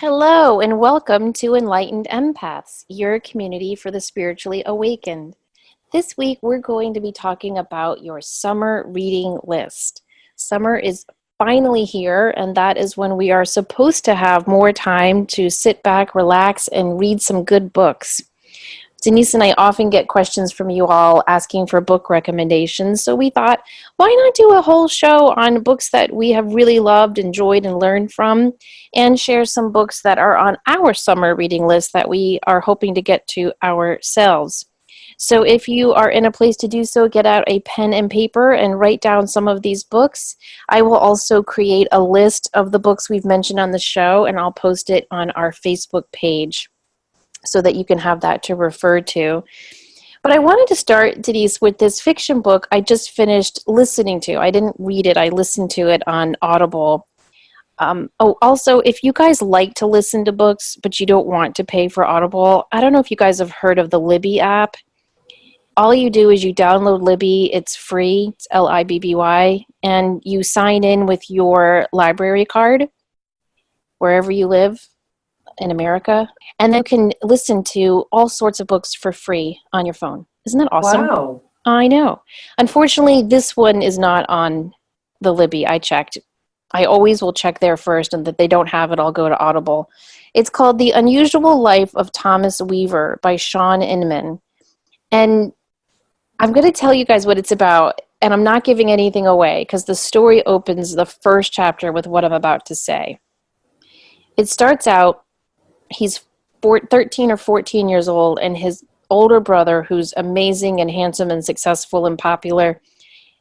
Hello, and welcome to Enlightened Empaths, your community for the spiritually awakened. This week, we're going to be talking about your summer reading list. Summer is finally here, and that is when we are supposed to have more time to sit back, relax, and read some good books. Denise and I often get questions from you all asking for book recommendations, so we thought, why not do a whole show on books that we have really loved, enjoyed, and learned from, and share some books that are on our summer reading list that we are hoping to get to ourselves. So if you are in a place to do so, get out a pen and paper and write down some of these books. I will also create a list of the books we've mentioned on the show, and I'll post it on our Facebook page so that you can have that to refer to. But I wanted to start, Denise, with this fiction book I just finished listening to. I didn't read it, I listened to it on Audible. Also, if you guys like to listen to books, but you don't want to pay for Audible, I don't know if you guys have heard of the Libby app. All you do is you download Libby, it's free, it's Libby, and you sign in with your library card wherever you live in America, and then you can listen to all sorts of books for free on your phone. Isn't that awesome? Wow. I know. Unfortunately, this one is not on the Libby. I checked. I always will check there first, and that they don't have it, I'll go to Audible. It's called The Unusual Life of Thomas Weaver by Sean Inman. And I'm going to tell you guys what it's about, and I'm not giving anything away because the story opens the first chapter with what I'm about to say. It starts out, he's 13 or 14 years old, and his older brother, who's amazing and handsome and successful and popular,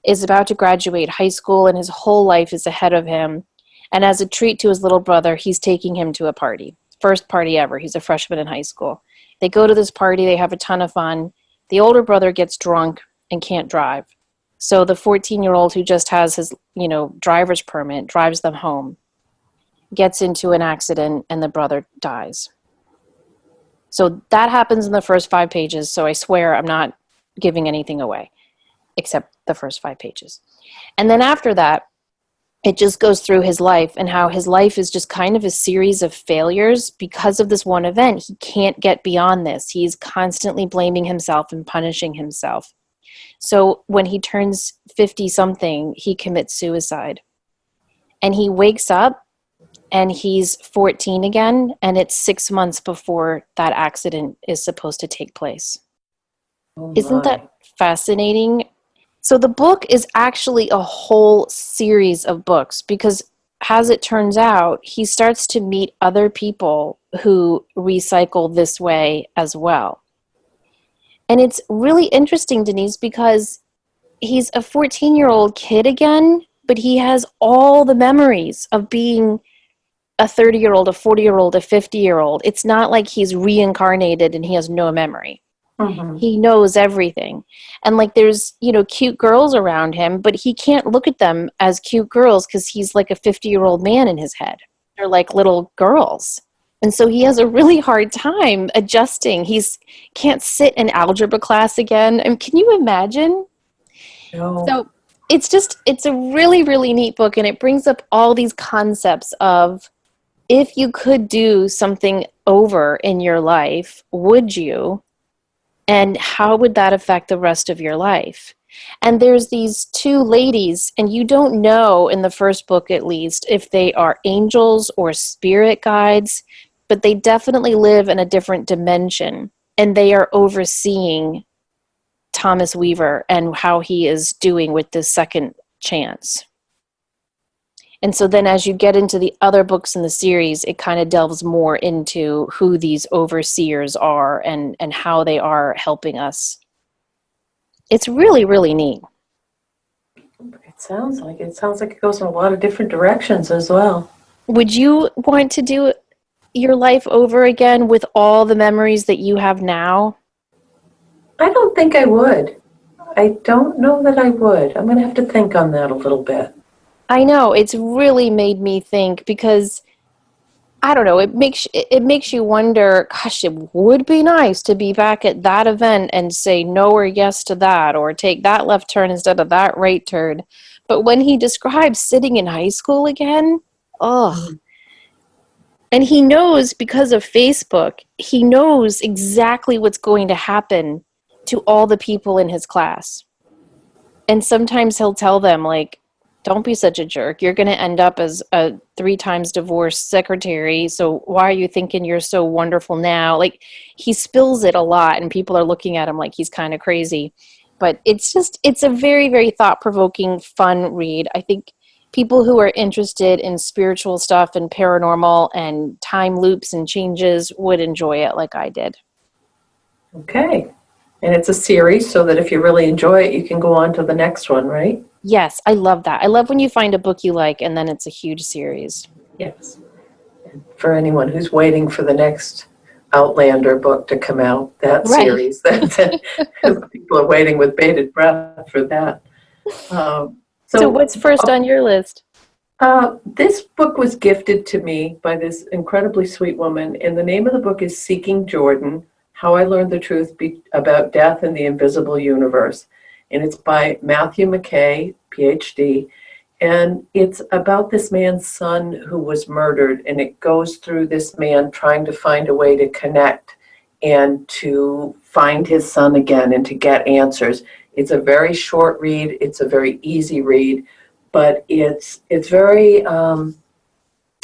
is about to graduate high school, and his whole life is ahead of him. And as a treat to his little brother, he's taking him to a party. First party ever. He's a freshman in high school. They go to this party. They have a ton of fun. The older brother gets drunk and can't drive. So the 14-year-old who just has his, driver's permit drives them home, gets into an accident, and the brother dies. So that happens in the first 5 pages, so I swear I'm not giving anything away, except the first 5 pages. And then after that, it just goes through his life and how his life is just kind of a series of failures because of this one event. He can't get beyond this. He's constantly blaming himself and punishing himself. So when he turns 50-something, he commits suicide. And he wakes up, and he's 14 again, and it's 6 months before that accident is supposed to take place. Oh Isn't my. that fascinating? So the book is actually a whole series of books because, as it turns out, he starts to meet other people who recycle this way as well. And it's really interesting, Denise, because he's a 14-year-old kid again, but he has all the memories of being a 30-year-old, a 40-year-old, a 50-year-old. It's not like he's reincarnated and he has no memory. Mm-hmm. He knows everything. And there's, cute girls around him, but he can't look at them as cute girls because he's like a 50-year-old man in his head. They're like little girls. And so he has a really hard time adjusting. He's can't sit in algebra class again. And can you imagine? No. So it's a really, really neat book, and it brings up all these concepts of, if you could do something over in your life, would you? And how would that affect the rest of your life? And there's these 2 ladies, and you don't know in the first book at least if they are angels or spirit guides, but they definitely live in a different dimension, and they are overseeing Thomas Weaver and how he is doing with this second chance. And so then as you get into the other books in the series, it kind of delves more into who these overseers are and how they are helping us. It's really, really neat. It sounds like it. It sounds like it goes in a lot of different directions as well. Would you want to do your life over again with all the memories that you have now? I don't think I would. I don't know that I would. I'm going to have to think on that a little bit. I know, it's really made me think because I don't know, it makes you wonder, gosh, it would be nice to be back at that event and say no or yes to that, or take that left turn instead of that right turn. But when he describes sitting in high school again, oh, And he knows, because of Facebook, he knows exactly what's going to happen to all the people in his class. And sometimes he'll tell them, like, don't be such a jerk. You're going to end up as a 3 times divorced secretary. So why are you thinking you're so wonderful now? Like, he spills it a lot, and people are looking at him like he's kind of crazy. But it's a very, very thought provoking, fun read. I think people who are interested in spiritual stuff and paranormal and time loops and changes would enjoy it like I did. Okay. And it's a series, so that if you really enjoy it, you can go on to the next one, right? Yes, I love that. I love when you find a book you like and then it's a huge series. Yes. For anyone who's waiting for the next Outlander book to come out, that Right. series, people are waiting with bated breath for that. Um, So what's first on your list? This book was gifted to me by this incredibly sweet woman, and the name of the book is Seeking Jordan: How I Learned the Truth About Death and the Invisible Universe. And it's by Matthew McKay, PhD, and it's about this man's son who was murdered, and it goes through this man trying to find a way to connect and to find his son again and to get answers. It's a very short read, it's a very easy read, but it's very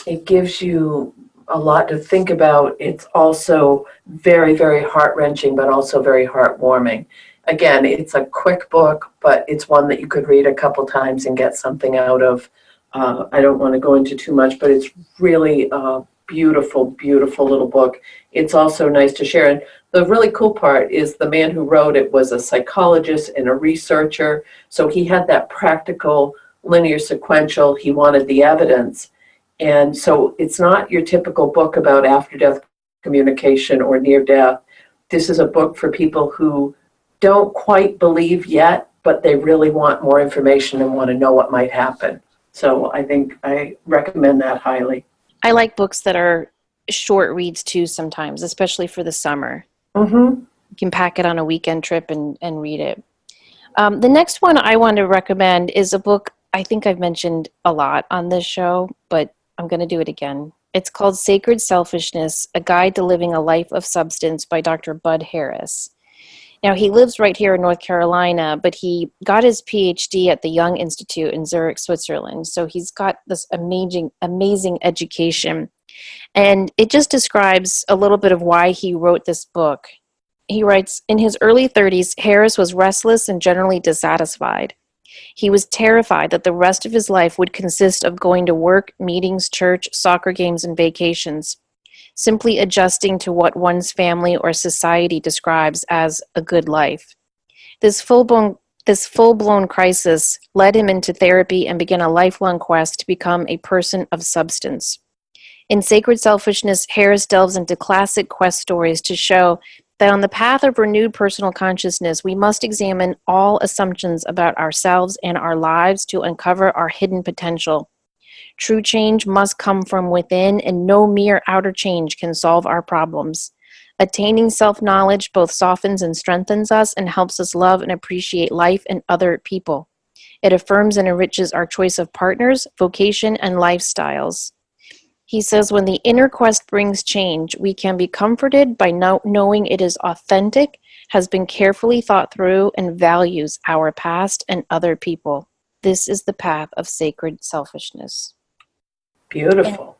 it gives you a lot to think about. It's also very, very heart-wrenching, but also very heartwarming. Again, it's a quick book, but it's one that you could read a couple times and get something out of. I don't want to go into too much, but it's really a beautiful, beautiful little book. It's also nice to share. And the really cool part is the man who wrote it was a psychologist and a researcher. So he had that practical, linear, sequential. He wanted the evidence. And so it's not your typical book about after-death communication or near death. This is a book for people who don't quite believe yet, but they really want more information and want to know what might happen. So I think I recommend that highly. I like books that are short reads too sometimes, especially for the summer. Mm-hmm. You can pack it on a weekend trip and read it. The next one I want to recommend is a book I think I've mentioned a lot on this show, but I'm going to do it again. It's called Sacred Selfishness, A Guide to Living a Life of Substance by Dr. Bud Harris. Now, he lives right here in North Carolina, but he got his PhD at the Young Institute in Zurich, Switzerland. So he's got this amazing, amazing education. And it just describes a little bit of why he wrote this book. He writes, in his early 30s, Harris was restless and generally dissatisfied. He was terrified that the rest of his life would consist of going to work, meetings, church, soccer games, and vacations, simply adjusting to what one's family or society describes as a good life. This full-blown crisis led him into therapy and began a lifelong quest to become a person of substance. In Sacred Selfishness, Harris delves into classic quest stories to show that on the path of renewed personal consciousness, we must examine all assumptions about ourselves and our lives to uncover our hidden potential. True change must come from within, and no mere outer change can solve our problems. Attaining self-knowledge both softens and strengthens us and helps us love and appreciate life and other people. It affirms and enriches our choice of partners, vocation, and lifestyles. He says, when the inner quest brings change, we can be comforted by knowing it is authentic, has been carefully thought through, and values our past and other people. This is the path of sacred selfishness. Beautiful.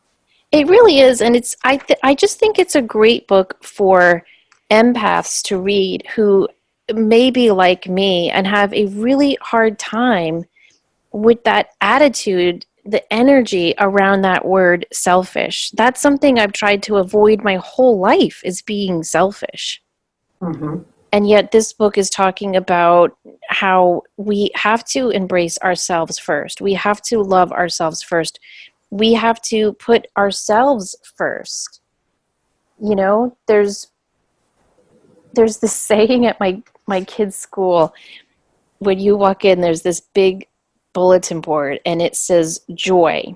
It really is, and I just think it's a great book for empaths to read who may be like me and have a really hard time with that attitude, the energy around that word selfish. That's something I've tried to avoid my whole life, is being selfish. Mm-hmm. And yet this book is talking about how we have to embrace ourselves first. We have to love ourselves first. We have to put ourselves first. You know, there's this saying at my kids' school, when you walk in, there's this big bulletin board and it says joy.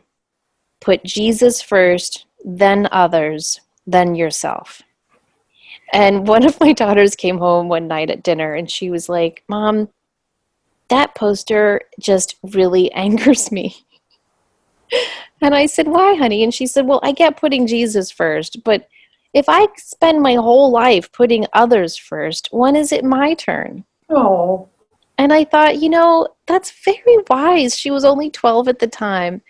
Put Jesus first, then others, then yourself. And one of my daughters came home one night at dinner and she was like, Mom, that poster just really angers me. And I said, why, honey? And she said, well, I get putting Jesus first, but if I spend my whole life putting others first, when is it my turn? Oh, And I thought, that's very wise. She was only 12 at the time.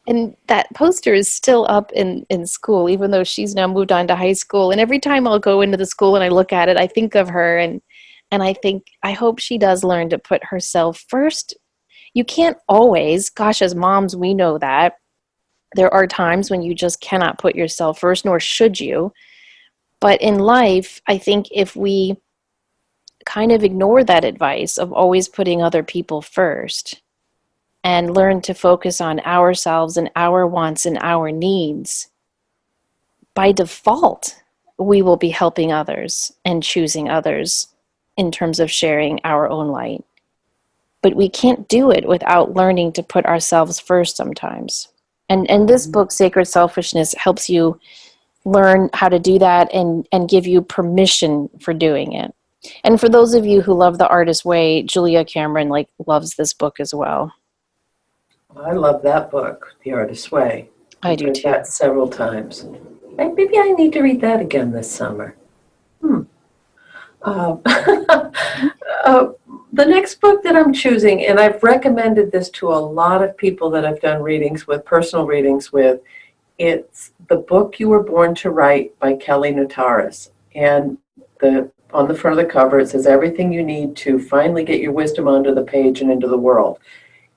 And that poster is still up in school, even though she's now moved on to high school. And every time I'll go into the school and I look at it, I think of her and I think, I hope she does learn to put herself first. You can't always, gosh, as moms, we know that. There are times when you just cannot put yourself first, nor should you. But in life, I think if we kind of ignore that advice of always putting other people first and learn to focus on ourselves and our wants and our needs, by default, we will be helping others and choosing others in terms of sharing our own light. But we can't do it without learning to put ourselves first sometimes. And this book, Sacred Selfishness, helps you learn how to do that and give you permission for doing it. And for those of you who love The Artist's Way, Julia Cameron loves this book as well. I love that book, The Artist's Way. I do read too. that several times. Maybe I need to read that again this summer. Uh, the next book that I'm choosing, and I've recommended this to a lot of people that I've done readings with, personal readings with, it's The Book You Were Born to Write by Kelly Notaras. And on the front of the cover, it says, everything you need to finally get your wisdom onto the page and into the world.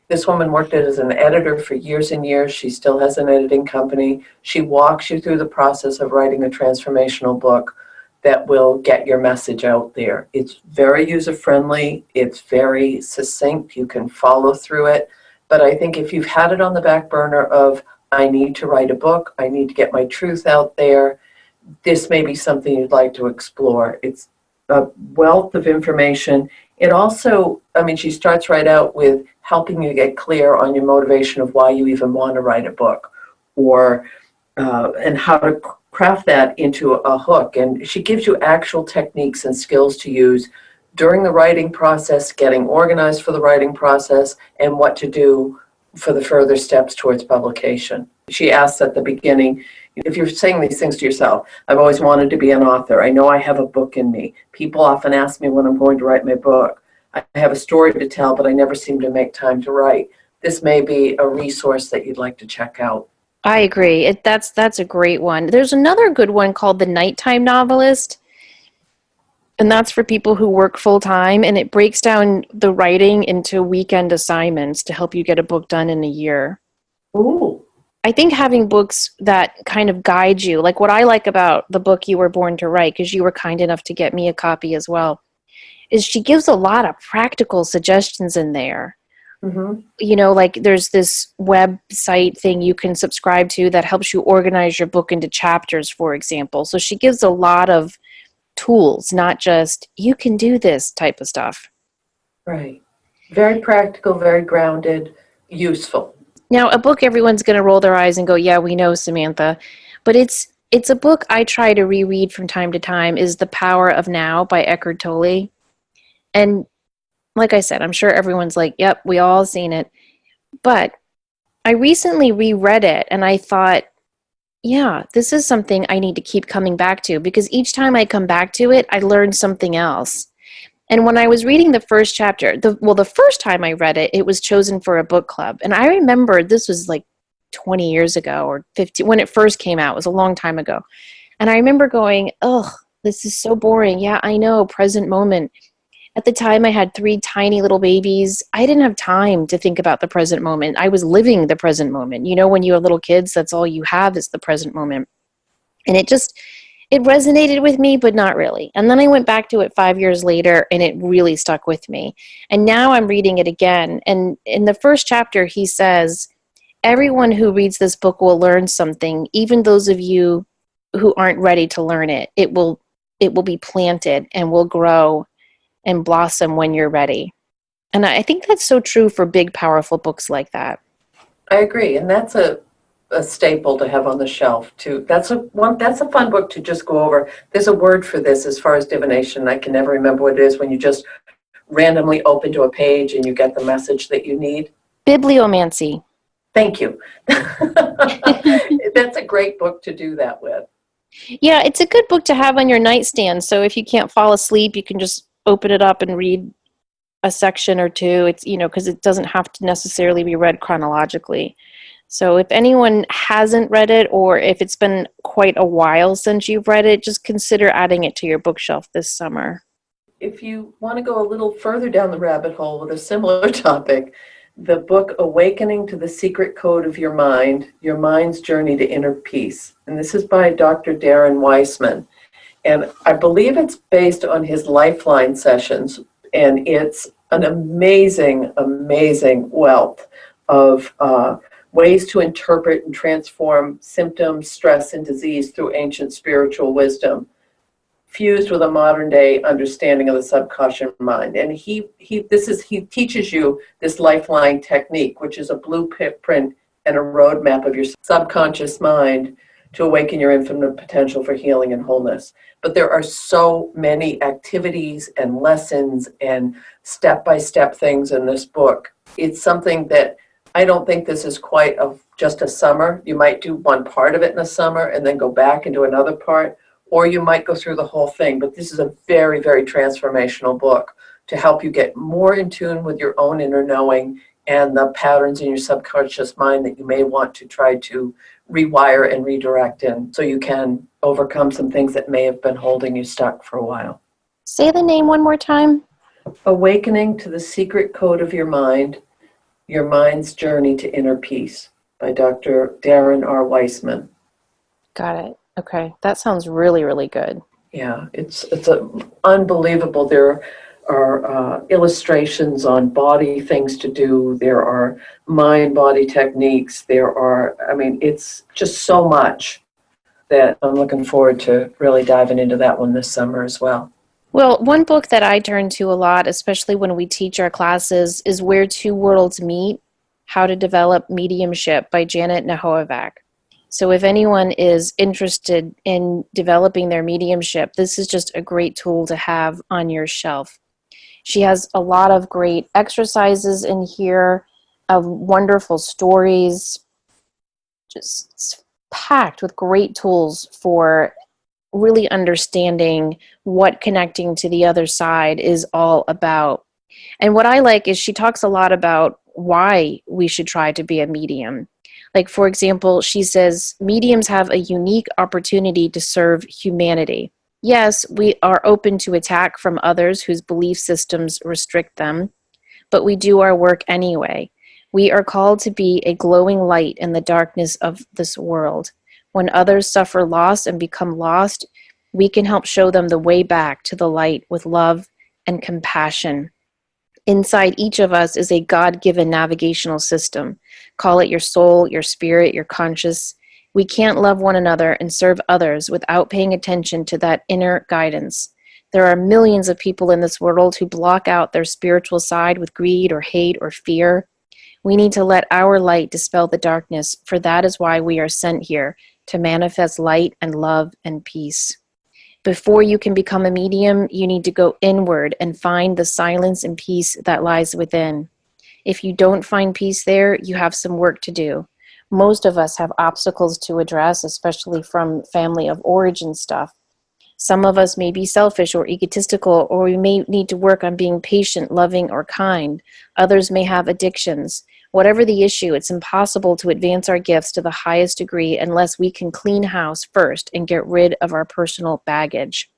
This woman worked as an editor for years and years. She still has an editing company. She walks you through the process of writing a transformational book that will get your message out there. It's very user-friendly. It's very succinct. You can follow through it. But I think if you've had it on the back burner of, I need to write a book, I need to get my truth out there, this may be something you'd like to explore. It's a wealth of information. It also, she starts right out with helping you get clear on your motivation of why you even want to write a book, or and how to craft that into a hook. And she gives you actual techniques and skills to use during the writing process, getting organized for the writing process, and what to do for the further steps towards publication. She asks at the beginning, if you're saying these things to yourself, I've always wanted to be an author. I know I have a book in me. People often ask me when I'm going to write my book. I have a story to tell, but I never seem to make time to write. This may be a resource that you'd like to check out. I agree. That's a great one. There's another good one called The Nighttime Novelist, and that's for people who work full time, and it breaks down the writing into weekend assignments to help you get a book done in a year. Ooh. I think having books that kind of guide you, like what I like about the book You Were Born to Write, because you were kind enough to get me a copy as well, is she gives a lot of practical suggestions in there. Mm-hmm. Like there's this website thing you can subscribe to that helps you organize your book into chapters, for example. So she gives a lot of tools, not just, you can do this type of stuff. Right. Very practical, very grounded, useful. Now, a book everyone's going to roll their eyes and go, yeah, we know, Samantha. But it's a book I try to reread from time to time, is The Power of Now by Eckhart Tolle. And like I said, I'm sure everyone's like, yep, we all seen it. But I recently reread it and I thought, yeah, this is something I need to keep coming back to, because each time I come back to it, I learn something else. And when I was reading the first chapter, the first time I read it, it was chosen for a book club. And I remember this was like 20 years ago or 50, when it first came out. It was a long time ago. And I remember going, ugh, this is so boring. Yeah, I know, present moment. At the time, I had 3 tiny little babies. I didn't have time to think about the present moment. I was living the present moment. When you have little kids, that's all you have is the present moment. And it resonated with me, but not really. And then I went back to it 5 years later, and it really stuck with me. And now I'm reading it again. And in the first chapter, he says, everyone who reads this book will learn something, even those of you who aren't ready to learn it. It will be planted and will grow and blossom when you're ready. And I think that's so true for big, powerful books like that. I agree. And that's a staple to have on the shelf too. That's a fun book to just go over. There's a word for this as far as divination. I can never remember what it is when you just randomly open to a page and you get the message that you need. Bibliomancy. Thank you. That's a great book to do that with. Yeah, it's a good book to have on your nightstand. So if you can't fall asleep, you can just open it up and read a section or two. It's, because it doesn't have to necessarily be read chronologically. So if anyone hasn't read it, or if it's been quite a while since you've read it, just consider adding it to your bookshelf this summer. If you want to go a little further down the rabbit hole with a similar topic, the book Awakening to the Secret Code of Your Mind's Journey to Inner Peace. And this is by Dr. Darren Weissman. And I believe it's based on his Lifeline sessions. And it's an amazing, amazing wealth of ways to interpret and transform symptoms, stress, and disease through ancient spiritual wisdom, fused with a modern day understanding of the subconscious mind. And he teaches you this Lifeline technique, which is a blueprint and a roadmap of your subconscious mind to awaken your infinite potential for healing and wholeness. But there are so many activities and lessons and step-by-step things in this book. It's something that I don't think this is quite just a summer. You might do one part of it in the summer and then go back and do another part, or you might go through the whole thing. But this is a very, very transformational book to help you get more in tune with your own inner knowing and the patterns in your subconscious mind that you may want to try to rewire and redirect in, so you can overcome some things that may have been holding you stuck for a while. Say the name one more time. Awakening to the Secret Code of Your Mind's Journey to Inner Peace by Dr. Darren R. Weissman. Got it. Okay. That sounds really, really good. Yeah, it's unbelievable. There are illustrations on body things to do. There are mind-body techniques. It's just so much that I'm looking forward to really diving into that one this summer as well. Well, one book that I turn to a lot, especially when we teach our classes, is Where Two Worlds Meet, How to Develop Mediumship by Janet Nahovac. So if anyone is interested in developing their mediumship, this is just a great tool to have on your shelf. She has a lot of great exercises in here, of wonderful stories, just packed with great tools for really understanding what connecting to the other side is all about. And what I like is she talks a lot about why we should try to be a medium. Like, for example, she says, mediums have a unique opportunity to serve humanity. Yes, we are open to attack from others whose belief systems restrict them, but we do our work anyway. We are called to be a glowing light in the darkness of this world. When others suffer loss and become lost, we can help show them the way back to the light with love and compassion. Inside each of us is a God-given navigational system. Call it your soul, your spirit, your conscious. We can't love one another and serve others without paying attention to that inner guidance. There are millions of people in this world who block out their spiritual side with greed or hate or fear. We need to let our light dispel the darkness, for that is why we are sent here, to manifest light and love and peace. Before you can become a medium, you need to go inward and find the silence and peace that lies within. If you don't find peace there, you have some work to do. Most of us have obstacles to address, especially from family of origin stuff. Some of us may be selfish or egotistical, or we may need to work on being patient, loving, or kind. Others may have addictions. Whatever the issue, it's impossible to advance our gifts to the highest degree unless we can clean house first and get rid of our personal baggage.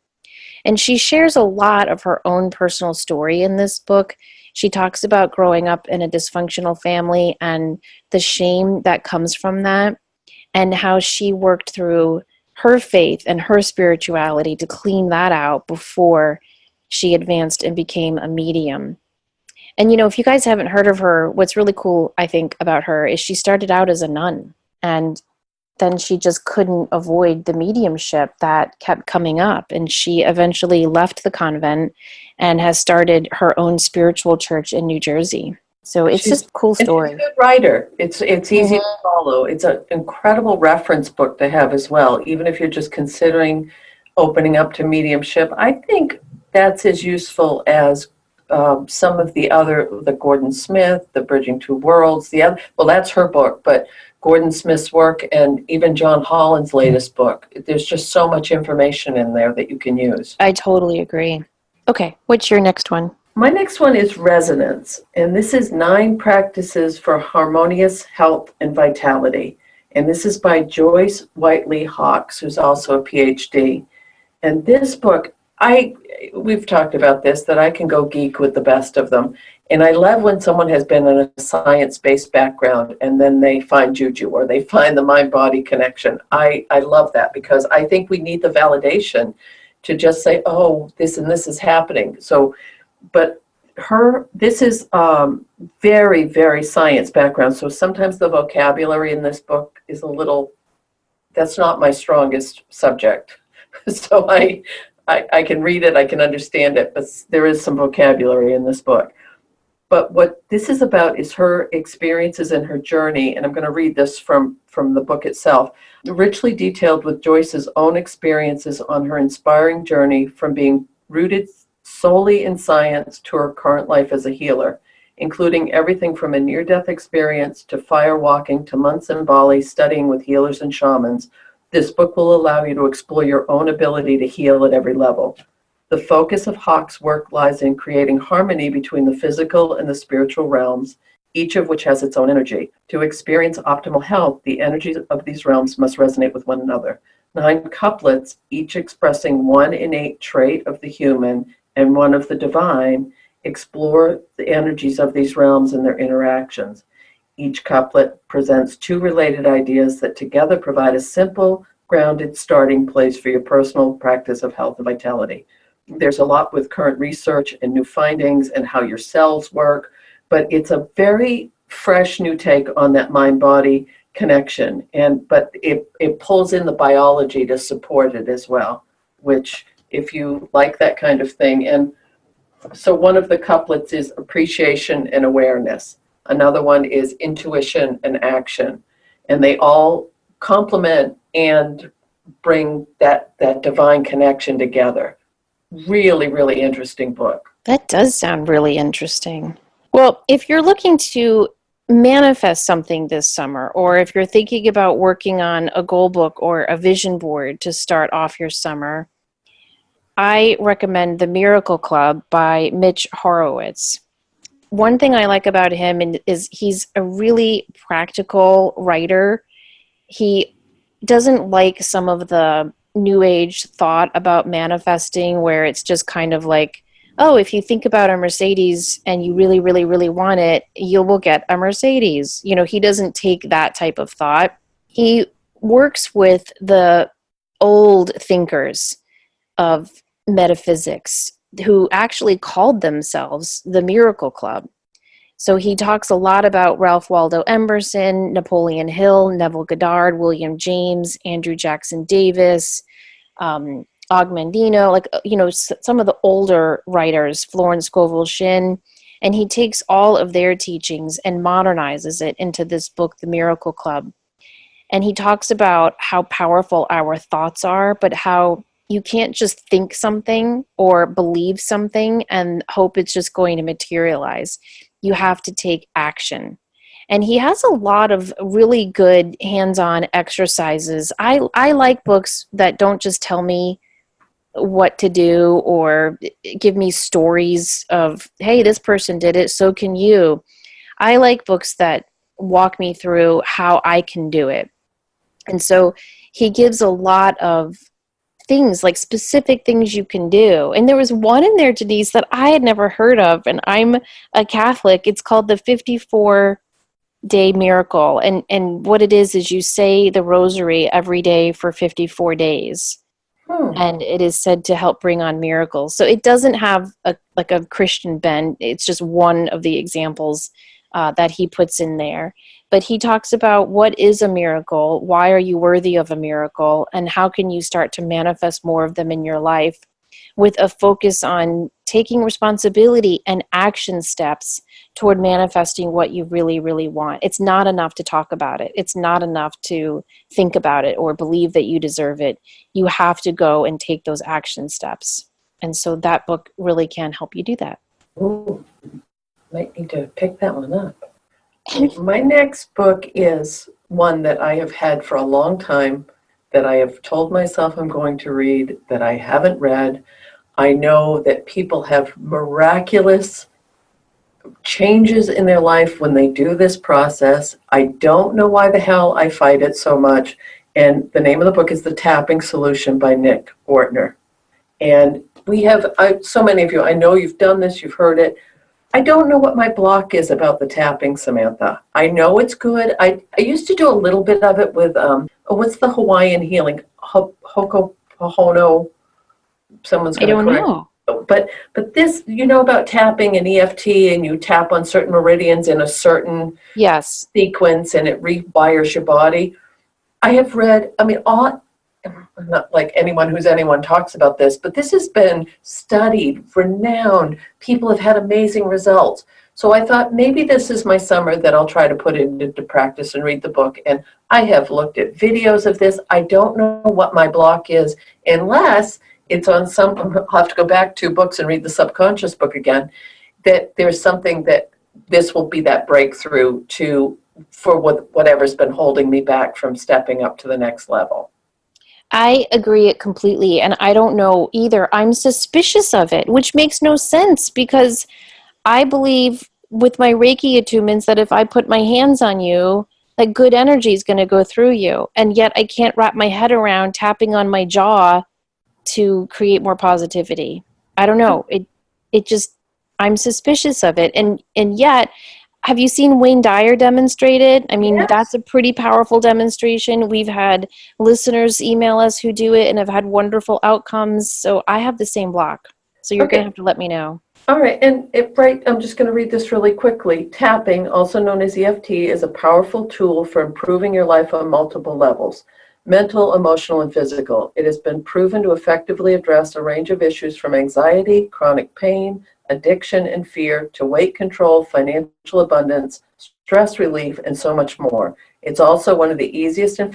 And she shares a lot of her own personal story in this book. She talks about growing up in a dysfunctional family and the shame that comes from that, and how she worked through her faith and her spirituality to clean that out before she advanced and became a medium. And, if you guys haven't heard of her, what's really cool, I think, about her is she started out as a nun, and then she just couldn't avoid the mediumship that kept coming up. And she eventually left the convent and has started her own spiritual church in New Jersey. So it's just a cool story. She's a good writer. It's easy to follow. It's an incredible reference book to have as well, even if you're just considering opening up to mediumship. I think that's as useful as some of the Gordon Smith, the Bridging Two Worlds, well, that's her book, but Gordon Smith's work and even John Holland's latest book. There's just so much information in there that you can use. I totally agree. Okay, what's your next one? My next one is Resonance, and this is 9 Practices for Harmonious Health and Vitality. And this is by Joyce Whiteley Hawkes, who's also a PhD. And this book, we've talked about this, that I can go geek with the best of them. And I love when someone has been in a science-based background and then they find juju or they find the mind-body connection. I love that because I think we need the validation to just say, oh, this and this is happening. So, but this is very, very science background. So sometimes the vocabulary in this book is that's not my strongest subject. So I can read it, I can understand it, but there is some vocabulary in this book. But what this is about is her experiences and her journey, and I'm going to read this from the book itself, richly detailed with Joyce's own experiences on her inspiring journey from being rooted solely in science to her current life as a healer, including everything from a near-death experience to fire walking to months in Bali studying with healers and shamans. This book will allow you to explore your own ability to heal at every level. The focus of Hawkes' work lies in creating harmony between the physical and the spiritual realms, each of which has its own energy. To experience optimal health, the energies of these realms must resonate with one another. 9 couplets, each expressing one innate trait of the human and one of the divine, explore the energies of these realms and their interactions. Each couplet presents 2 related ideas that together provide a simple, grounded starting place for your personal practice of health and vitality. There's a lot with current research and new findings and how your cells work, but it's a very fresh new take on that mind-body connection. But it pulls in the biology to support it as well, which if you like that kind of thing. And so one of the couplets is appreciation and awareness. Another one is intuition and action. And they all complement and bring that divine connection together. Really, really interesting book. That does sound really interesting. Well, if you're looking to manifest something this summer, or if you're thinking about working on a goal book or a vision board to start off your summer, I recommend The Miracle Club by Mitch Horowitz. One thing I like about him is he's a really practical writer. He doesn't like some of the new age thought about manifesting where it's just kind of like, oh, if you think about a Mercedes and you really, really, really want it, you will get a Mercedes. You know, he doesn't take that type of thought. He works with the old thinkers of metaphysics who actually called themselves the Miracle Club. So he talks a lot about Ralph Waldo Emerson, Napoleon Hill, Neville Goddard, William James, Andrew Jackson Davis, Og Mandino, some of the older writers, Florence Scovel Shinn, and he takes all of their teachings and modernizes it into this book, The Miracle Club. And he talks about how powerful our thoughts are, but how you can't just think something or believe something and hope it's just going to materialize. You have to take action. And he has a lot of really good hands-on exercises. I like books that don't just tell me what to do or give me stories of, hey, this person did it, so can you. I like books that walk me through how I can do it. And so he gives a lot of things, like specific things you can do. And there was one in there, Denise, that I had never heard of, and I'm a Catholic. It's called the 54-Day Miracle. And what it is you say the rosary every day for 54 days. And it is said to help bring on miracles. So it doesn't have a Christian bent. It's just one of the examples that he puts in there. But he talks about what is a miracle, why are you worthy of a miracle, and how can you start to manifest more of them in your life with a focus on taking responsibility and action steps toward manifesting what you really, really want. It's not enough to talk about it. It's not enough to think about it or believe that you deserve it. You have to go and take those action steps. And so that book really can help you do that. Ooh, might need to pick that one up. My next book is one that I have had for a long time, that I have told myself I'm going to read, that I haven't read. I know that people have miraculous changes in their life when they do this process. I don't know why the hell I fight it so much. And the name of the book is The Tapping Solution by Nick Ortner. And we have, so many of you, I know you've done this, you've heard it. I don't know what my block is about the tapping, Samantha. I know it's good. I used to do a little bit of it with, what's the Hawaiian healing? Ho'oponopono. Someone's I going to don't correct. know. But this, you know about tapping and EFT, and you tap on certain meridians in a certain Yes. sequence, and it rewires your body. I have read, I mean, not like anyone talks about this, but this has been studied, renowned. People have had amazing results. So I thought maybe this is my summer that I'll try to put it into practice and read the book. And I have looked at videos of this. I don't know what my block is, unless it's on some, I'll have to go back 2 books and read the subconscious book again, that there's something that this will be that breakthrough for whatever's been holding me back from stepping up to the next level. I agree it completely, and I don't know either. I'm suspicious of it, which makes no sense because I believe with my Reiki attunements that if I put my hands on you, that good energy is going to go through you. And yet I can't wrap my head around tapping on my jaw to create more positivity. I don't know. It just, I'm suspicious of it. And yet, have you seen Wayne Dyer demonstrated? I mean, that's Yes. a pretty powerful demonstration. We've had listeners email us who do it and have had wonderful outcomes. So I have the same block. So you're going to Okay. have to let me know. All right. And I'm just going to read this really quickly. Tapping, also known as EFT, is a powerful tool for improving your life on multiple levels: mental, emotional, and physical. It has been proven to effectively address a range of issues from anxiety, chronic pain, addiction, and fear, to weight control, financial abundance, stress relief, and so much more. It's also one of the easiest and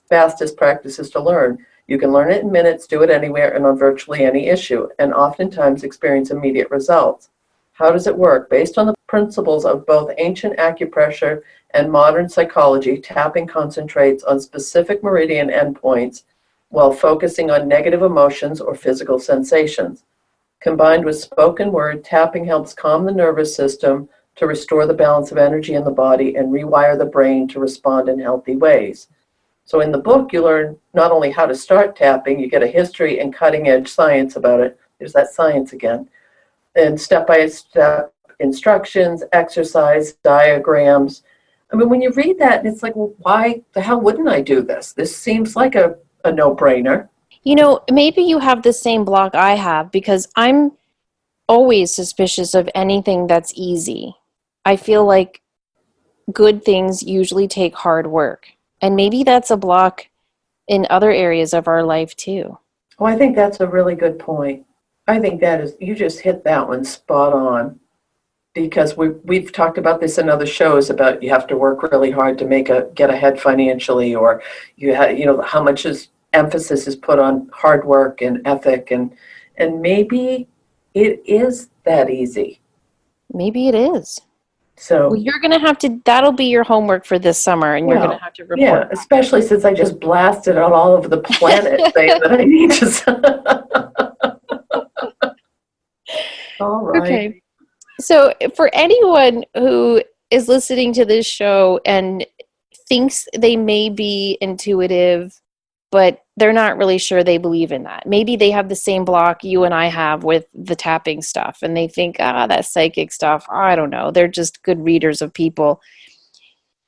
fastest practices to learn. You can learn it in minutes, do it anywhere and on virtually any issue, and oftentimes experience immediate results. How does it work? Based on the principles of both ancient acupressure and modern psychology, tapping concentrates on specific meridian endpoints while focusing on negative emotions or physical sensations. Combined with spoken word, tapping helps calm the nervous system to restore the balance of energy in the body and rewire the brain to respond in healthy ways. So in the book, you learn not only how to start tapping, you get a history and cutting edge science about it. There's that science again. And step-by-step instructions, exercise, diagrams. I mean, when you read that, it's like, well, why the hell wouldn't I do this? This seems like a no-brainer. You know, maybe you have the same block I have because I'm always suspicious of anything that's easy. I feel like good things usually take hard work. And maybe that's a block in other areas of our life too. Oh, I think that's a really good point. I think that is, you just hit that one spot on, because we've talked about this in other shows about you have to work really hard to get ahead financially, or how much emphasis is put on hard work and ethic, and maybe it is that easy. Maybe it is. Well, So, you're going to have to, that'll be your homework for this summer, and you're going to well, have to yeah, report back. especially since I just blasted out all over the planet saying that I need to. All right. Okay. So, for anyone who is listening to this show and thinks they may be intuitive, but they're not really sure they believe in that. Maybe they have the same block you and I have with the tapping stuff, and they think, that psychic stuff, I don't know. They're just good readers of people.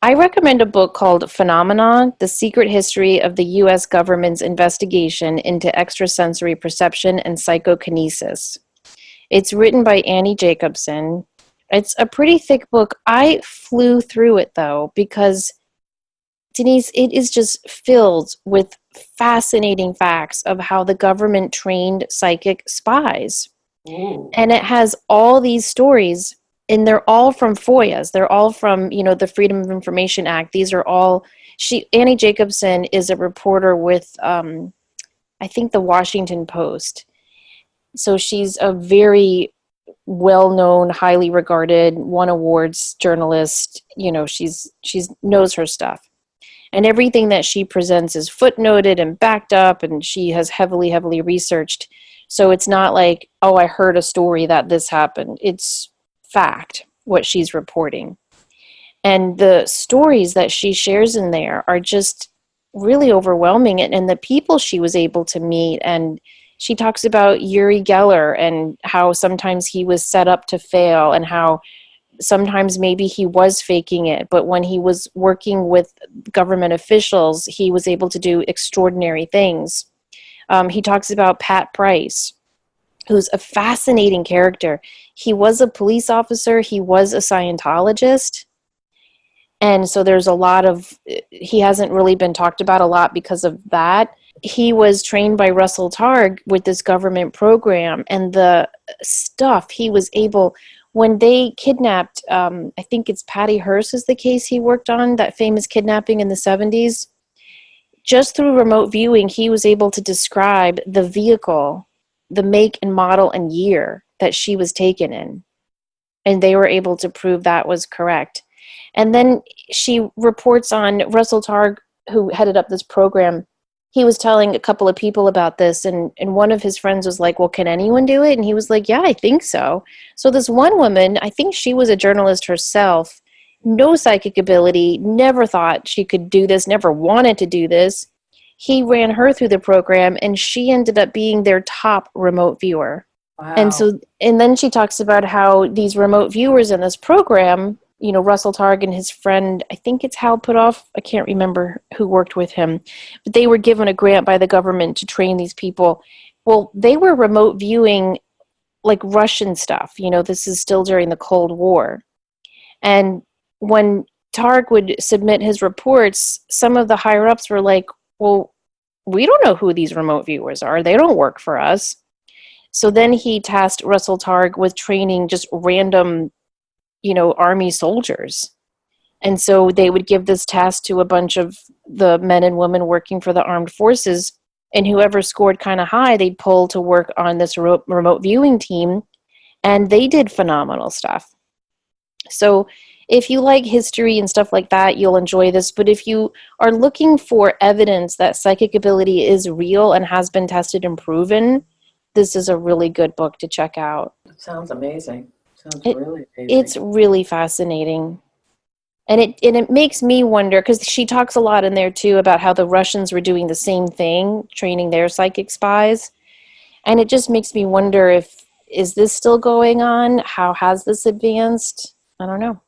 I recommend a book called Phenomenon: The Secret History of the U.S. Government's Investigation into Extrasensory Perception and Psychokinesis. It's written by Annie Jacobson. It's a pretty thick book. I flew through it, though, because, Denise, it is just filled with fascinating facts of how the government trained psychic spies. Ooh. And it has all these stories, and they're all from FOIAs. They're all from, the Freedom of Information Act. These are all, Annie Jacobson is a reporter with, I think, the Washington Post. So she's a very well-known, highly regarded, won awards journalist. You know, she's knows her stuff. And everything that she presents is footnoted and backed up, and she has heavily researched. So it's not like, oh, I heard a story that this happened. It's fact, what she's reporting. And the stories that she shares in there are just really overwhelming. And the people she was able to meet. And she talks about Uri Geller and how sometimes he was set up to fail, and how sometimes maybe he was faking it, but when he was working with government officials, he was able to do extraordinary things. He talks about Pat Price, who's a fascinating character. He was a police officer, he was a Scientologist, and so there's a lot of, he hasn't really been talked about a lot because of that. He was trained by Russell Targ with this government program, and the stuff he was able, when they kidnapped, I think it's Patty Hearst is the case he worked on, that famous kidnapping in the 70s. Just through remote viewing, he was able to describe the vehicle, the make and model and year that she was taken in. And they were able to prove that was correct. And then she reports on Russell Targ, who headed up this program. He was telling a couple of people about this, and one of his friends was like, well, can anyone do it? And he was like, yeah, I think so. So this one woman, I think she was a journalist herself, no psychic ability, never thought she could do this, never wanted to do this. He ran her through the program, and she ended up being their top remote viewer. Wow. And then she talks about how these remote viewers in this program, you know, Russell Targ and his friend, I think it's Hal Puthoff, I can't remember who worked with him, but they were given a grant by the government to train these people. Well, they were remote viewing like Russian stuff. You know, this is still during the Cold War. And when Targ would submit his reports, some of the higher ups were like, well, we don't know who these remote viewers are. They don't work for us. So then he tasked Russell Targ with training just random, you know, army soldiers. And so they would give this task to a bunch of the men and women working for the armed forces, and whoever scored kind of high, they'd pull to work on this remote viewing team, and they did phenomenal stuff. So if you like history and stuff like that, you'll enjoy this. But if you are looking for evidence that psychic ability is real and has been tested and proven, this is a really good book to check out. It sounds amazing. Really amazing. It's really fascinating. And it makes me wonder, because she talks a lot in there too about how the Russians were doing the same thing, training their psychic spies. And it just makes me wonder, is this still going on? How has this advanced? I don't know.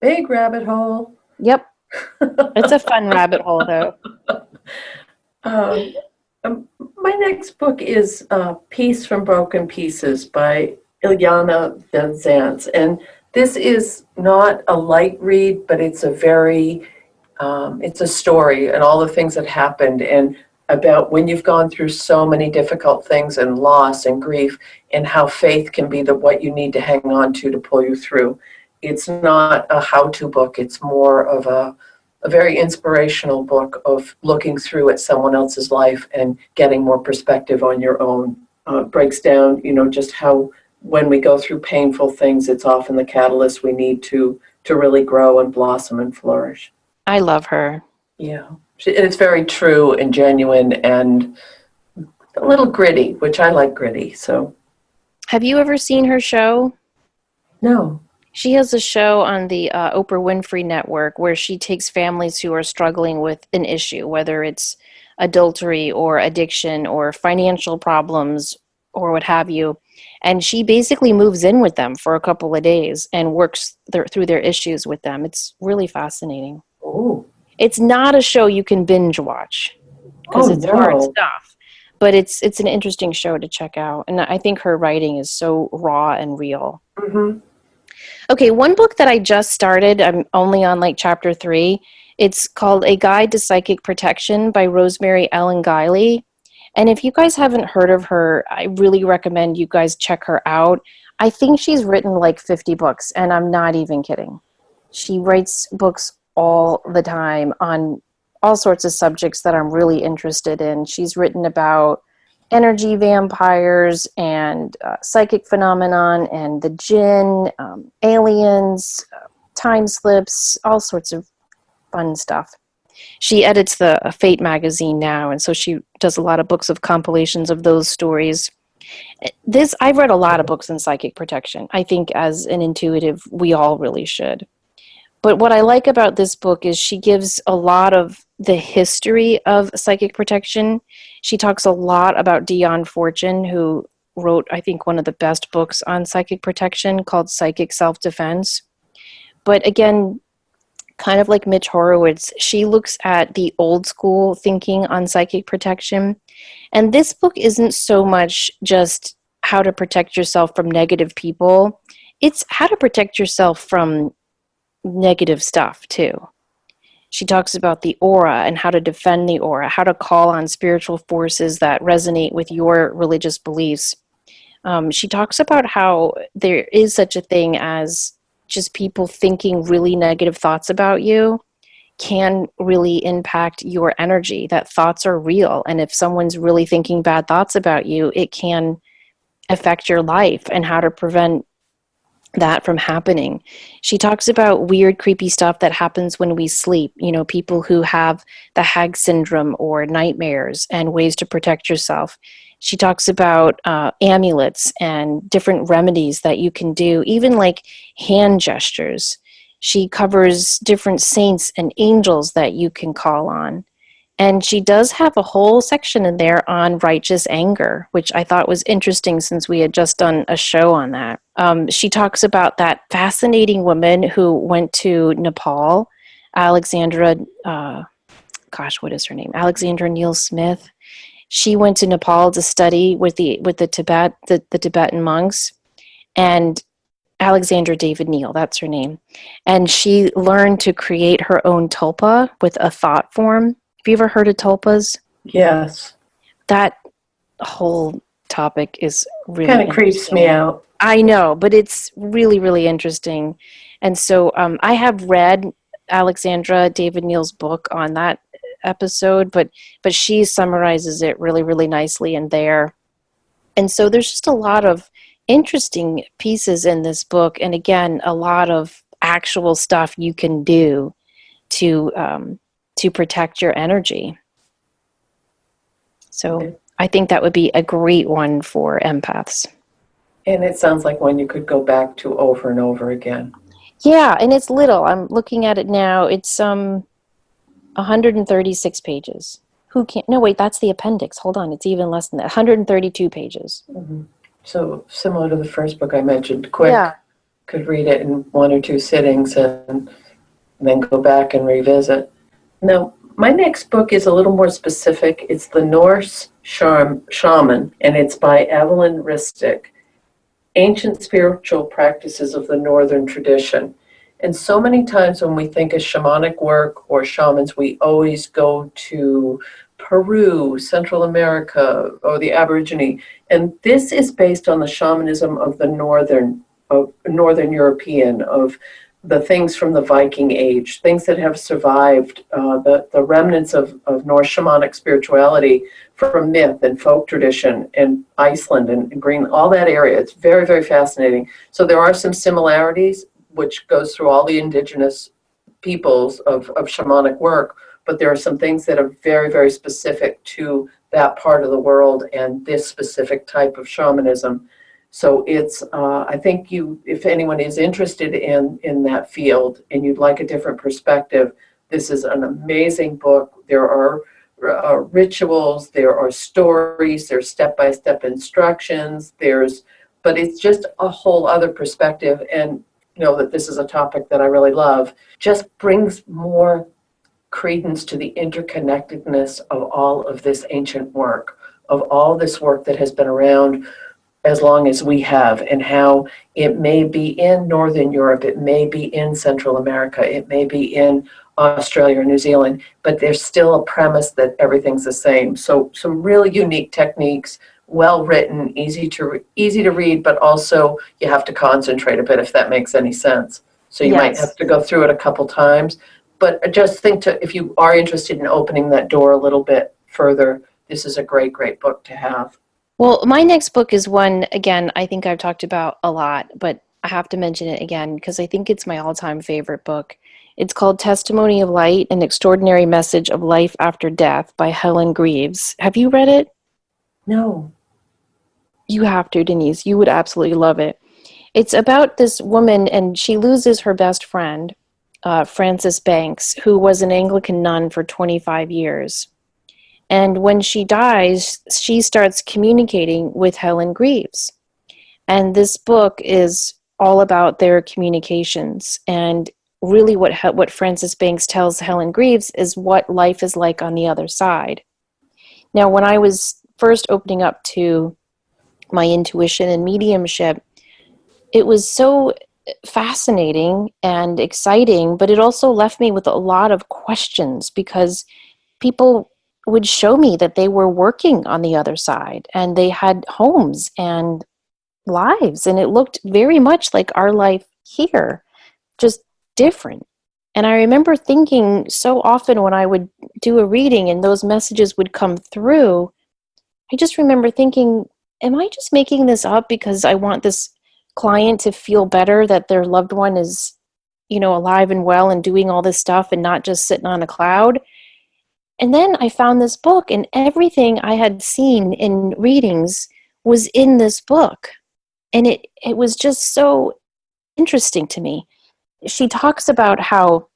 Big rabbit hole. Yep. It's a fun rabbit hole, though. My next book is Peace from Broken Pieces by Ilyana Venzance. And this is not a light read, but it's a very, it's a story and all the things that happened, and about when you've gone through so many difficult things and loss and grief, and how faith can be what you need to hang on to pull you through. It's not a how-to book. It's more of a very inspirational book of looking through at someone else's life and getting more perspective on your own. Breaks down, you know, just how when we go through painful things, it's often the catalyst we need to really grow and blossom and flourish. I love her. Yeah. It's very true and genuine and a little gritty, which I like gritty. So, have you ever seen her show? No. She has a show on the Oprah Winfrey Network where she takes families who are struggling with an issue, whether it's adultery or addiction or financial problems or what have you. And she basically moves in with them for a couple of days and works through their issues with them. It's really fascinating. Oh. It's not a show you can binge watch because it's hard stuff. But it's an interesting show to check out. And I think her writing is so raw and real. Mm-hmm. Okay, one book that I just started, I'm only on like chapter 3. It's called A Guide to Psychic Protection by Rosemary Ellen Guiley. And if you guys haven't heard of her, I really recommend you guys check her out. I think she's written like 50 books, and I'm not even kidding. She writes books all the time on all sorts of subjects that I'm really interested in. She's written about energy vampires and psychic phenomenon and the jinn, aliens, time slips, all sorts of fun stuff. She edits the Fate magazine now, and so she does a lot of books of compilations of those stories. I've read a lot of books on psychic protection. I think as an intuitive, we all really should. But what I like about this book is she gives a lot of the history of psychic protection. She talks a lot about Dion Fortune, who wrote, I think, one of the best books on psychic protection called Psychic Self-Defense. But again, kind of like Mitch Horowitz, she looks at the old school thinking on psychic protection. And this book isn't so much just how to protect yourself from negative people. It's how to protect yourself from negative stuff too. She talks about the aura and how to defend the aura, how to call on spiritual forces that resonate with your religious beliefs. She talks about how there is such a thing as just people thinking really negative thoughts about you can really impact your energy, that thoughts are real. And if someone's really thinking bad thoughts about you, it can affect your life, and how to prevent that from happening. She talks about weird, creepy stuff that happens when we sleep. You know, people who have the hag syndrome or nightmares, and ways to protect yourself. She talks about amulets and different remedies that you can do, even like hand gestures. She covers different saints and angels that you can call on. And she does have a whole section in there on righteous anger, which I thought was interesting since we had just done a show on that. She talks about that fascinating woman who went to Nepal, Alexandra, what is her name? Alexandra Neil Smith. She went to Nepal to study with the Tibetan monks, and Alexandra David Neal, that's her name. And she learned to create her own tulpa with a thought form. Have you ever heard of tulpas? Yes. That whole topic is really kind of creeps me out. I know, but it's really, really interesting. And so I have read Alexandra David Neal's book on that episode, but she summarizes it really, really nicely in there. And so there's just a lot of interesting pieces in this book, and again, a lot of actual stuff you can do to protect your energy. So I think that would be a great one for empaths. And it sounds like one you could go back to over and over again. Yeah, and it's little. I'm looking at it now. It's 136 pages. Who can't? No, wait, that's the appendix. Hold on, it's even less than that. 132 pages. Mm-hmm. So similar to the first book I mentioned, quick. Yeah. Could read it in 1 or 2 sittings and then go back and revisit. Now, my next book is a little more specific. It's The Norse Shaman, and it's by Evelyn Ristic, Ancient Spiritual Practices of the Northern Tradition. And so many times when we think of shamanic work or shamans, we always go to Peru, Central America, or the Aborigine. And this is based on the shamanism of the Northern European, of the things from the Viking Age, things that have survived, the remnants of Norse shamanic spirituality from myth and folk tradition and Iceland and Greenland, all that area. It's very, very fascinating. So there are some similarities, which goes through all the indigenous peoples of shamanic work, but there are some things that are very, very specific to that part of the world and this specific type of shamanism. So it's, I think if anyone is interested in that field and you'd like a different perspective, this is an amazing book. There are rituals, there are stories, there's step-by-step instructions, but it's just a whole other perspective. And you know that this is a topic that I really love, just brings more credence to the interconnectedness of all of this ancient work, of all this work that has been around as long as we have, and how it may be in Northern Europe, it may be in Central America, it may be in Australia or New Zealand, but there's still a premise that everything's the same. So some really unique techniques, well written, easy to read, but also you have to concentrate a bit, if that makes any sense. So you might have to go through it a couple times, but just think if you are interested in opening that door a little bit further this is a great, great book to have. Well, my next book is one, again, I think I've talked about a lot, but I have to mention it again because I think it's my all-time favorite book. It's called Testimony of Light, An Extraordinary Message of Life After Death by Helen Greaves. Have you read it? No. You have to, Denise. You would absolutely love it. It's about this woman, and she loses her best friend, Frances Banks, who was an Anglican nun for 25 years. And when she dies, she starts communicating with Helen Greaves. And this book is all about their communications. And really what Frances Banks tells Helen Greaves is what life is like on the other side. Now, when I was first opening up to my intuition and mediumship, it was so fascinating and exciting, but it also left me with a lot of questions because people would show me that they were working on the other side and they had homes and lives, and it looked very much like our life here, just different. And I remember thinking so often when I would do a reading and those messages would come through, I just remember thinking, am I just making this up because I want this client to feel better that their loved one is, alive and well and doing all this stuff and not just sitting on a cloud? And then I found this book, and everything I had seen in readings was in this book. And it was just so interesting to me. She talks about how,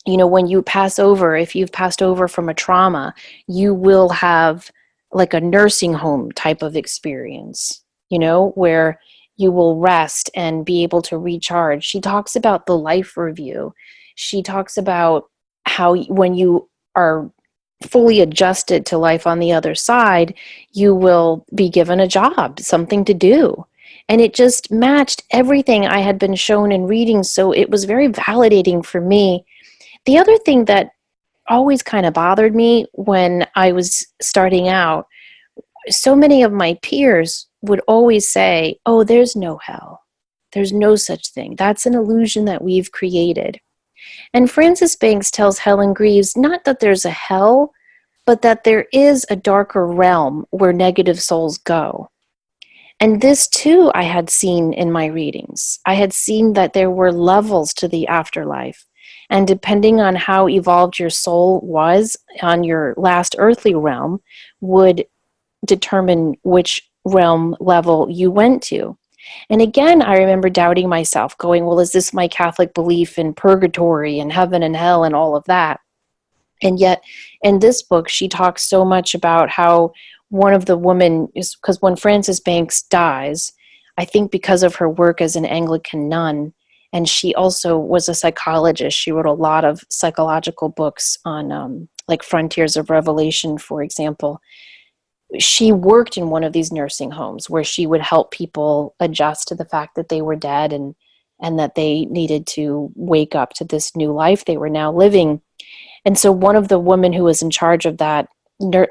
when you pass over, if you've passed over from a trauma, you will have like a nursing home type of experience, where you will rest and be able to recharge. She talks about the life review. She talks about how when you are fully adjusted to life on the other side, you will be given a job, something to do. And it just matched everything I had been shown in readings. So it was very validating for me. The other thing that always kind of bothered me when I was starting out, so many of my peers would always say, oh, there's no hell. There's no such thing. That's an illusion that we've created. And Frances Banks tells Helen Greaves not that there's a hell, but that there is a darker realm where negative souls go. And this too I had seen in my readings. I had seen that there were levels to the afterlife. And depending on how evolved your soul was on your last earthly realm would determine which realm level you went to. And again, I remember doubting myself, going, well, is this my Catholic belief in purgatory and heaven and hell and all of that? And yet in this book, she talks so much about how one of the women is, because when Frances Banks dies, I think because of her work as an Anglican nun, and she also was a psychologist, she wrote a lot of psychological books on like Frontiers of Revelation, for example. She worked in one of these nursing homes where she would help people adjust to the fact that they were dead and that they needed to wake up to this new life they were now living. And so one of the women who was in charge of that,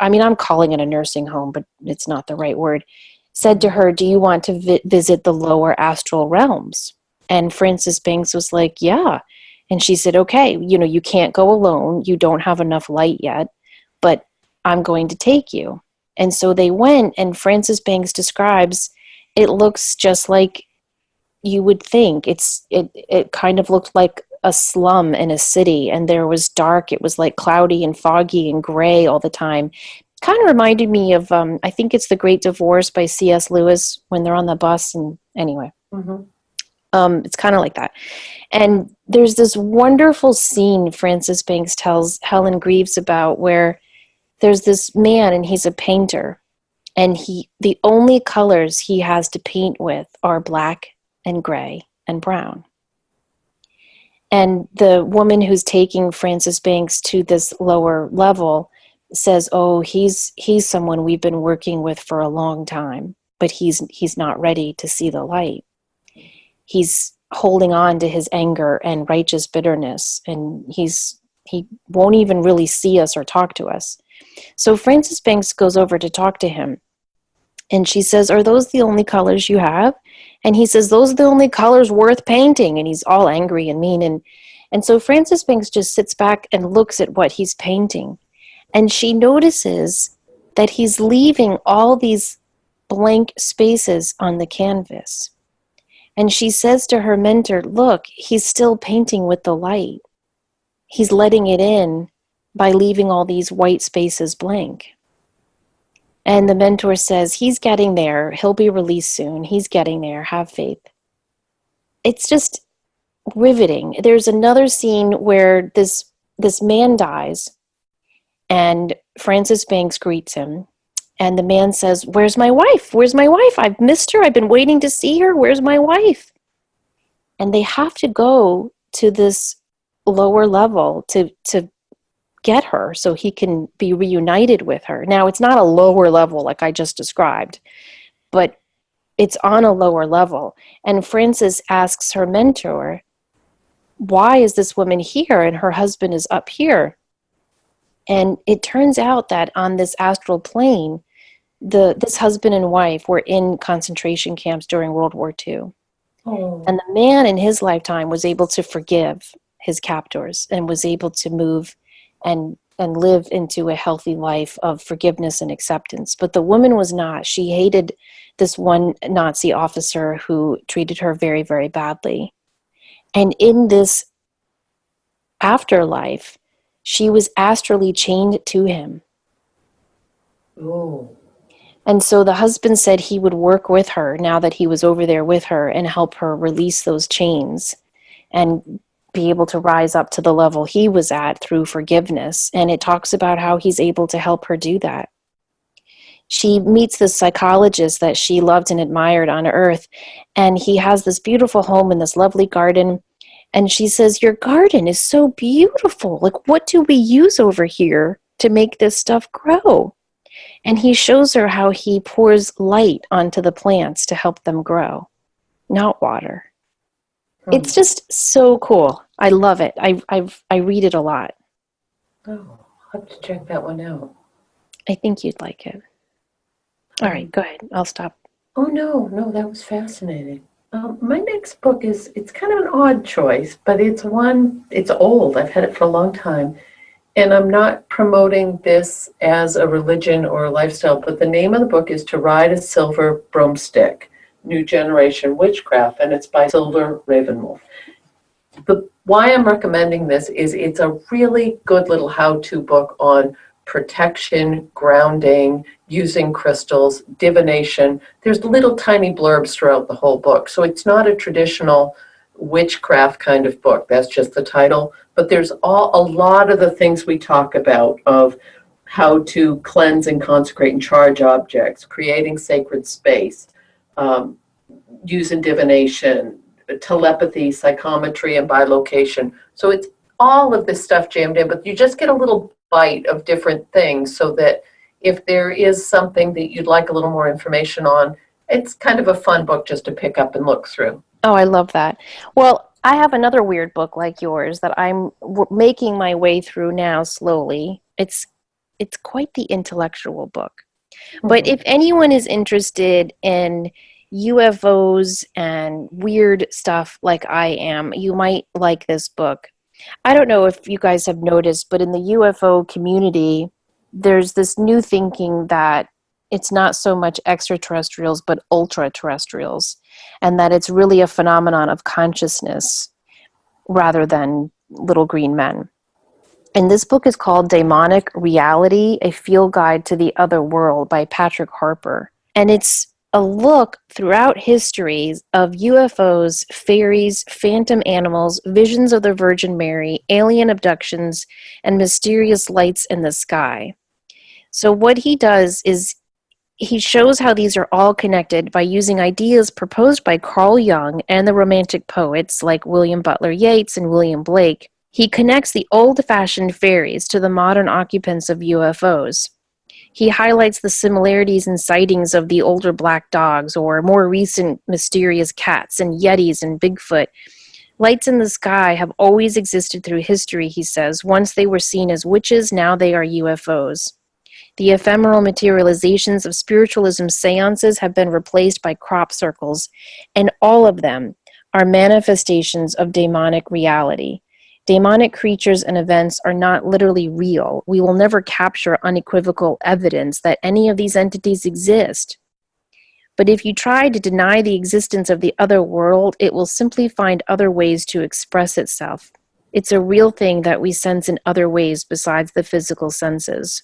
I'm calling it a nursing home, but it's not the right word, said to her, do you want to visit the lower astral realms? And Frances Banks was like, yeah. And she said, okay, you can't go alone. You don't have enough light yet, but I'm going to take you. And so they went, and Frances Banks describes, it looks just like you would think. It kind of looked like a slum in a city, and there was dark. It was like cloudy and foggy and gray all the time. Kind of reminded me of, I think it's The Great Divorce by C.S. Lewis when they're on the bus. And anyway, it's kind of like that. And there's this wonderful scene Frances Banks tells Helen Greaves about where there's this man and he's a painter, and the only colors he has to paint with are black and gray and brown. And the woman who's taking Frances Banks to this lower level says, oh, he's someone we've been working with for a long time, but he's not ready to see the light. He's holding on to his anger and righteous bitterness, and he won't even really see us or talk to us. So Frances Banks goes over to talk to him, and she says, are those the only colors you have? And he says, those are the only colors worth painting. And he's all angry and mean. And so Frances Banks just sits back and looks at what he's painting. And she notices that he's leaving all these blank spaces on the canvas. And she says to her mentor, look, he's still painting with the light. He's letting it in by leaving all these white spaces blank. And the mentor says, he's getting there. He'll be released soon. He's getting there. Have faith. It's just riveting. There's another scene where this man dies, and Francis Banks greets him. And the man says, where's my wife? Where's my wife? I've missed her. I've been waiting to see her. Where's my wife? And they have to go to this lower level to get her so he can be reunited with her. Now, it's not a lower level like I just described, but it's on a lower level. And Frances asks her mentor, why is this woman here and her husband is up here? And it turns out that on this astral plane, this husband and wife were in concentration camps during World War II. Oh. And the man in his lifetime was able to forgive his captors and was able to move and live into a healthy life of forgiveness and acceptance. But the woman was not. She hated this one Nazi officer who treated her very, very badly. And in this afterlife, she was astrally chained to him. Oh. And so the husband said he would work with her now that he was over there with her and help her release those chains and be able to rise up to the level he was at through forgiveness. And it talks about how he's able to help her do that. She meets this psychologist that she loved and admired on Earth, and he has this beautiful home in this lovely garden. And she says, your garden is so beautiful. Like, what do we use over here to make this stuff grow? And he shows her how he pours light onto the plants to help them grow, not water. It's just so cool. I love it. I read it a lot. Oh, I'll have to check that one out. I think you'd like it. All right, go ahead. I'll stop. Oh, no, that was fascinating. My next book it's kind of an odd choice, but it's old. I've had it for a long time. And I'm not promoting this as a religion or a lifestyle, but the name of the book is To Ride a Silver Broomstick, New Generation Witchcraft, and it's by Hilda Ravenwolf. Why I'm recommending this is it's a really good little how-to book on protection, grounding, using crystals, divination. There's little tiny blurbs throughout the whole book. So it's not a traditional witchcraft kind of book. That's just the title. But there's a lot of the things we talk about of how to cleanse and consecrate and charge objects, creating sacred space, using divination, telepathy, psychometry, and bilocation. So it's all of this stuff jammed in, but you just get a little bite of different things so that if there is something that you'd like a little more information on, it's kind of a fun book just to pick up and look through. Oh, I love that. Well, I have another weird book like yours that I'm making my way through now slowly. It's quite the intellectual book. Mm-hmm. But if anyone is interested in UFOs and weird stuff like I am, you might like this book. I don't know if you guys have noticed, but in the UFO community, there's this new thinking that it's not so much extraterrestrials, but ultra-terrestrials, and that it's really a phenomenon of consciousness rather than little green men. And this book is called Daemonic Reality, A Field Guide to the Other World by Patrick Harper. And it's a look throughout history of UFOs, fairies, phantom animals, visions of the Virgin Mary, alien abductions, and mysterious lights in the sky. So what he does is he shows how these are all connected by using ideas proposed by Carl Jung and the Romantic poets like William Butler Yeats and William Blake. He connects the old-fashioned fairies to the modern occupants of UFOs. He highlights the similarities in sightings of the older black dogs or more recent mysterious cats and yetis and Bigfoot. Lights in the sky have always existed through history, he says. Once they were seen as witches, now they are UFOs. The ephemeral materializations of spiritualism seances have been replaced by crop circles, and all of them are manifestations of demonic reality. Demonic creatures and events are not literally real. We will never capture unequivocal evidence that any of these entities exist. But if you try to deny the existence of the other world, it will simply find other ways to express itself. It's a real thing that we sense in other ways besides the physical senses.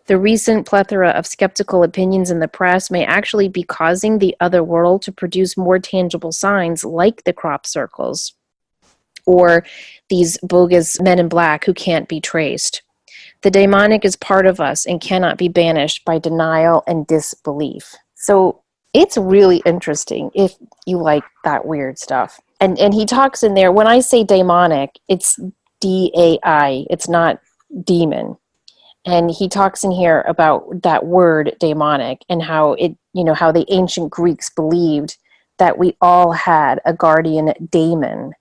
The recent plethora of skeptical opinions in the press may actually be causing the other world to produce more tangible signs like the crop circles or these bogus men in black who can't be traced. The demonic is part of us and cannot be banished by denial and disbelief. So it's really interesting if you like that weird stuff. And he talks in there, when I say demonic, it's D-A-I, it's not demon. And he talks in here about that word demonic and how it, how the ancient Greeks believed that we all had a guardian daemon,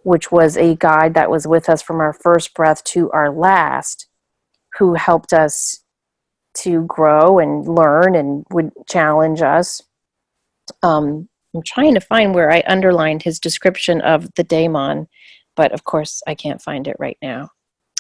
which was a guide that was with us from our first breath to our last, who helped us to grow and learn and would challenge us. I'm trying to find where I underlined his description of the daemon, but of course I can't find it right now.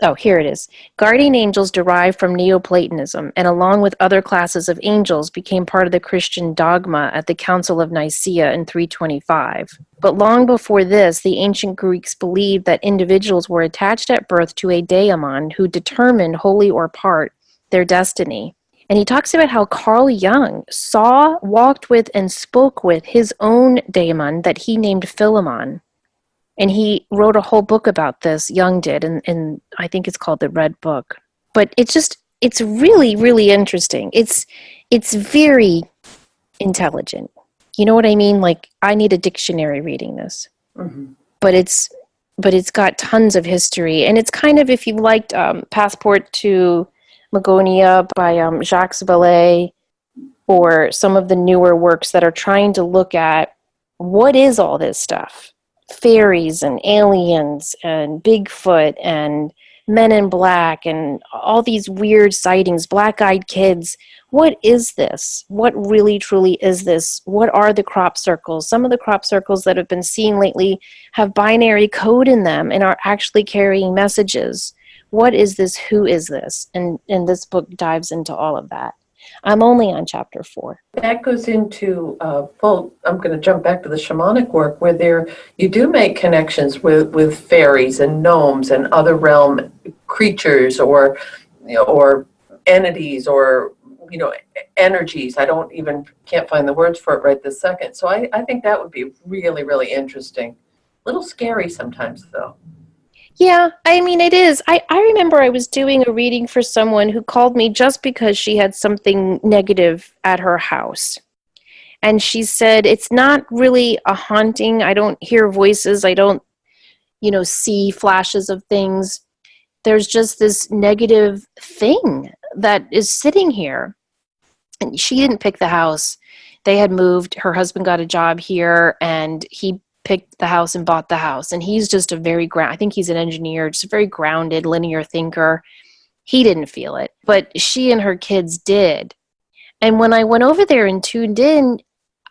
Oh, here it is. Guardian angels derived from Neoplatonism and along with other classes of angels became part of the Christian dogma at the Council of Nicaea in 325. But long before this, the ancient Greeks believed that individuals were attached at birth to a daemon who determined, wholly or part, their destiny. And he talks about how Carl Jung saw, walked with, and spoke with his own daemon that he named Philemon. And he wrote a whole book about this, Jung did, and I think it's called The Red Book. But it's really, really interesting. It's very intelligent. You know what I mean? Like, I need a dictionary reading this. Mm-hmm. But it's got tons of history. And it's kind of, if you liked Passport to Magonia by Jacques Vallée, or some of the newer works that are trying to look at what is all this stuff? Fairies and aliens and Bigfoot and men in black and all these weird sightings, black-eyed kids. What is this? What really truly is this? What are the crop circles? Some of the crop circles that have been seen lately have binary code in them and are actually carrying messages. What is this? Who is this? And this book dives into all of that. I'm only on chapter 4. That goes into I'm going to jump back to the shamanic work where you do make connections with fairies and gnomes and other realm creatures or entities or energies. I can't find the words for it right this second. So I think that would be really, really interesting. A little scary sometimes though. Yeah, I mean, it is. I remember I was doing a reading for someone who called me just because she had something negative at her house. And she said, it's not really a haunting. I don't hear voices. I don't, see flashes of things. There's just this negative thing that is sitting here. And she didn't pick the house. They had moved. Her husband got a job here, and he picked the house and bought the house. And he's just I think he's an engineer, just a very grounded, linear thinker. He didn't feel it, but she and her kids did. And when I went over there and tuned in,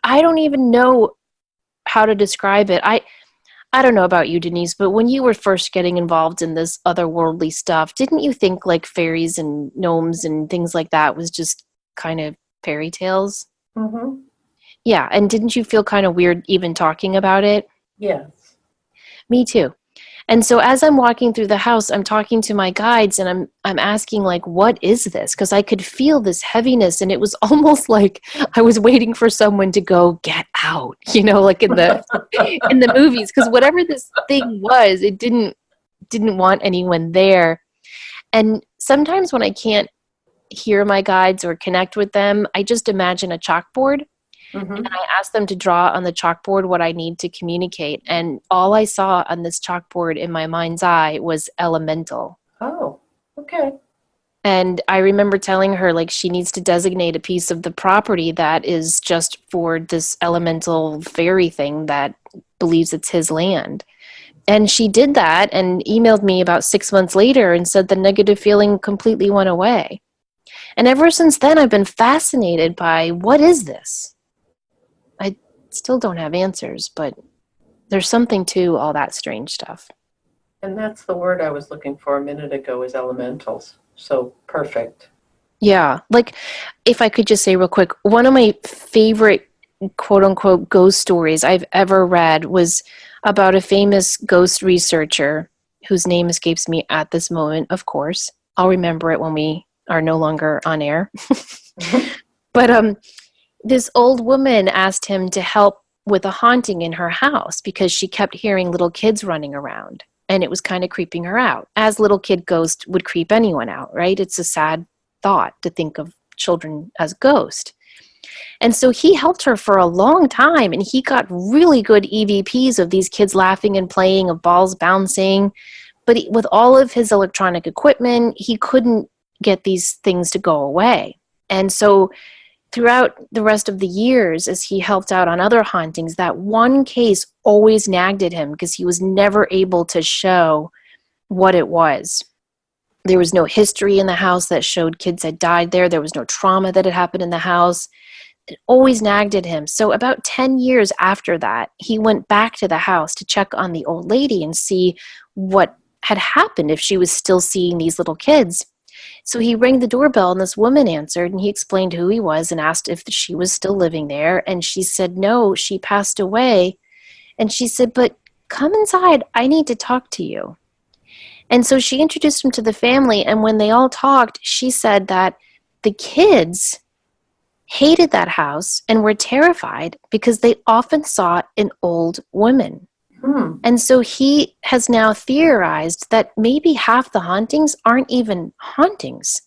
I don't even know how to describe it. I don't know about you, Denise, but when you were first getting involved in this otherworldly stuff, didn't you think like fairies and gnomes and things like that was just kind of fairy tales? Mm-hmm. Yeah, and didn't you feel kind of weird even talking about it? Yes. Me too. And so as I'm walking through the house, I'm talking to my guides and I'm asking like, what is this? Because I could feel this heaviness and it was almost like I was waiting for someone to go, get out, like in the movies. Because whatever this thing was, it didn't want anyone there. And sometimes when I can't hear my guides or connect with them, I just imagine a chalkboard. Mm-hmm. And I asked them to draw on the chalkboard what I need to communicate. And all I saw on this chalkboard in my mind's eye was elemental. Oh, okay. And I remember telling her, like, she needs to designate a piece of the property that is just for this elemental fairy thing that believes it's his land. And she did that and emailed me about 6 months later and said the negative feeling completely went away. And ever since then, I've been fascinated by what is this? Still don't have answers, but there's something to all that strange stuff. And that's the word I was looking for a minute ago, is elementals. So perfect. Yeah. Like, if I could just say real quick, one of my favorite quote unquote ghost stories I've ever read was about a famous ghost researcher whose name escapes me at this moment, of course. I'll remember it when we are no longer on air. Mhm. But this old woman asked him to help with a haunting in her house because she kept hearing little kids running around and it was kind of creeping her out, as little kid ghosts would creep anyone out, right? It's a sad thought to think of children as ghosts. And so he helped her for a long time, and he got really good EVPs of these kids laughing and playing, of balls bouncing. But with all of his electronic equipment, he couldn't get these things to go away. And so throughout the rest of the years, as he helped out on other hauntings, that one case always nagged at him because he was never able to show what it was. There was no history in the house that showed kids had died there. There was no trauma that had happened in the house. It always nagged at him. So about 10 years after that, he went back to the house to check on the old lady and see what had happened, if she was still seeing these little kids. So he rang the doorbell and this woman answered, and he explained who he was and asked if she was still living there. And she said, no, she passed away. And she said, but come inside. I need to talk to you. And so she introduced him to the family. And when they all talked, she said that the kids hated that house and were terrified because they often saw an old woman. Hmm. And so he has now theorized that maybe half the hauntings aren't even hauntings,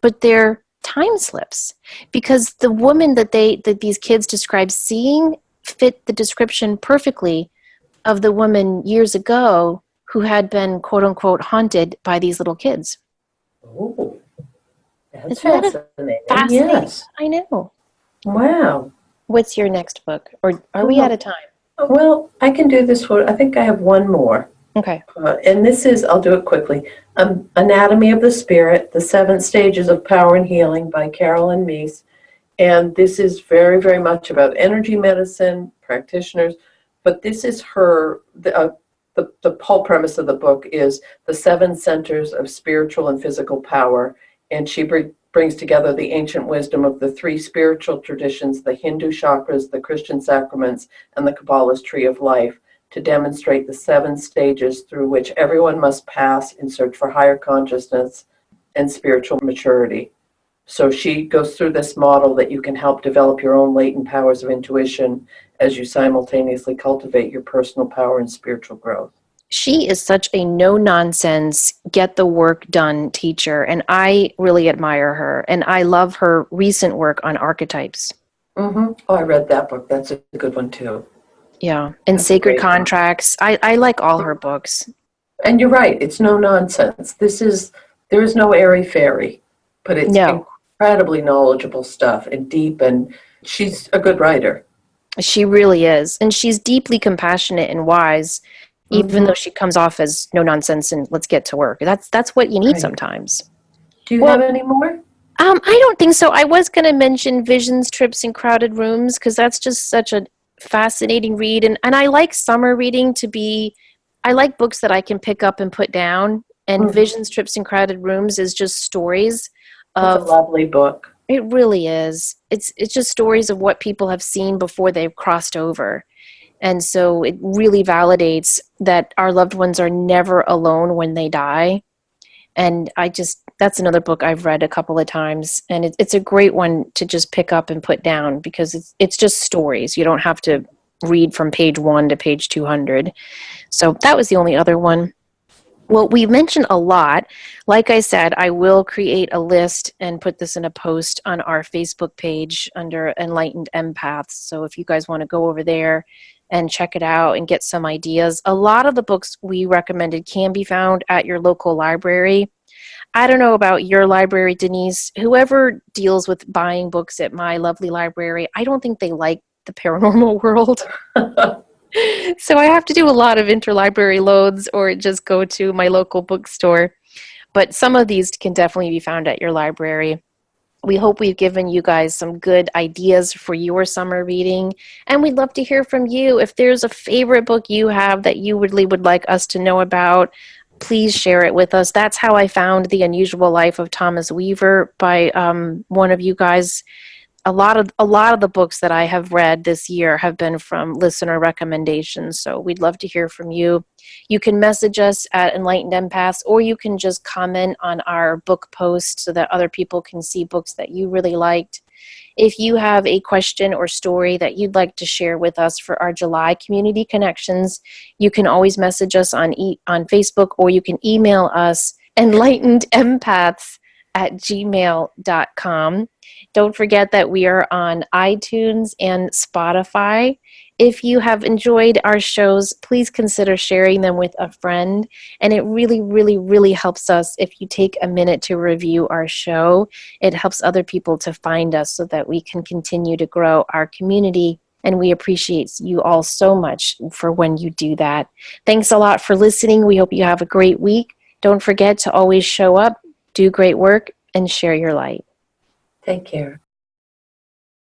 but they're time slips, because the woman that these kids describe seeing fit the description perfectly of the woman years ago who had been quote unquote haunted by these little kids. Oh, that's Isn't that fascinating. fascinating? Yes. I know. Wow. What's your next book? Or are we out of time? Well, I can do this one. I think I have one more. Okay. And this is, I'll do it quickly, Anatomy of the Spirit, The Seven Stages of Power and Healing by Carolyn Meese. And this is very, very much about energy medicine, practitioners, but this is the whole premise of the book is the seven centers of spiritual and physical power. And she brings together the ancient wisdom of the three spiritual traditions, the Hindu chakras, the Christian sacraments, and the Kabbalah's tree of life, to demonstrate the seven stages through which everyone must pass in search for higher consciousness and spiritual maturity. So she goes through this model that you can help develop your own latent powers of intuition as you simultaneously cultivate your personal power and spiritual growth. She is such a no-nonsense, get-the-work-done teacher, and I really admire her, and I love her recent work on archetypes. Mm-hmm. Oh, I read that book. That's a good one, too. Yeah, and That's Sacred great. Contracts. I like all her books. And you're right. It's no nonsense. There is no airy-fairy, but it's No, incredibly knowledgeable stuff and deep, and she's a good writer. she really is, and she's deeply compassionate and wise, even though she comes off as no-nonsense and let's get to work. That's what you need Right. sometimes. Do you Well, have any more? I don't think so. I was going to mention Visions, Trips, and Crowded Rooms because that's just such a fascinating read. And I like summer reading I like books that I can pick up and put down. And Mhm. Visions, Trips, and Crowded Rooms is just stories It's a of, lovely book. it really is. It's just stories of what people have seen before they've crossed over. And so it really validates that our loved ones are never alone when they die. And that's another book I've read a couple of times, and it's a great one to just pick up and put down because it's just stories. You don't have to read from page 1 to page 200. So that was the only other one. Well, we mentioned a lot. Like I said, I will create a list and put this in a post on our Facebook page under Enlightened Empaths. So if you guys want to go over there and check it out and get some ideas, a lot of the books we recommended can be found at your local library. I don't know about your library, Denise. Whoever deals with buying books at my lovely library, I don't think they like the paranormal world. So I have to do a lot of interlibrary loads or just go to my local bookstore. But some of these can definitely be found at your library. We hope we've given you guys some good ideas for your summer reading, and we'd love to hear from you. If there's a favorite book you have that you really would like us to know about, please share it with us. That's how I found The Unusual Life of Thomas Weaver by one of you guys. A lot of the books that I have read this year have been from listener recommendations, so we'd love to hear from you. You can message us at Enlightened Empaths, or you can just comment on our book post so that other people can see books that you really liked. If you have a question or story that you'd like to share with us for our July Community Connections, you can always message us on Facebook, or you can email us enlightenedempaths@gmail.com. Don't forget that we are on iTunes and Spotify. If you have enjoyed our shows, please consider sharing them with a friend. And it really, really, really helps us if you take a minute to review our show. It helps other people to find us so that we can continue to grow our community. And we appreciate you all so much for when you do that. Thanks a lot for listening. We hope you have a great week. Don't forget to always show up, do great work, and share your light. Take care.